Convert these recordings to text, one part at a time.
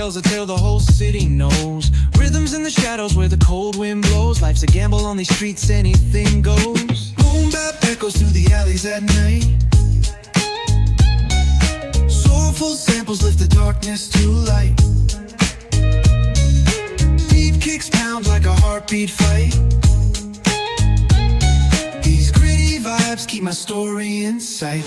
tells a tale the whole city knows. Rhythms in the shadows where the cold wind blows. Life's a gamble on these streets, anything goes. Boom bap echoes through the alleys at night. Soulful samples lift the darkness to light. Beat kicks pound like a heartbeat fight. These gritty vibes keep my story in sight.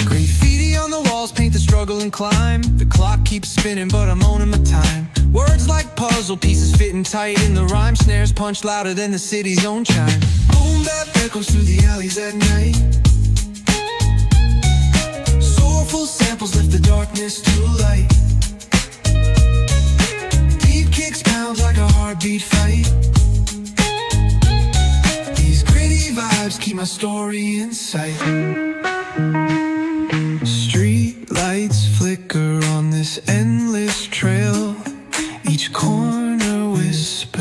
Graffiti on the walls paint the struggle and climb. The clock keeps spinning but I'm owning my time. Words like puzzle pieces fitting tight in the rhyme. Snares punch louder than the city's own chime. Boom bap echoes through the alleys at night. Soulful samples lift the darkness to light. Beat kicks pound like a heartbeat fight. These gritty vibes keep my story in sight. Street lights flicker on this endless trail. Each corner whispers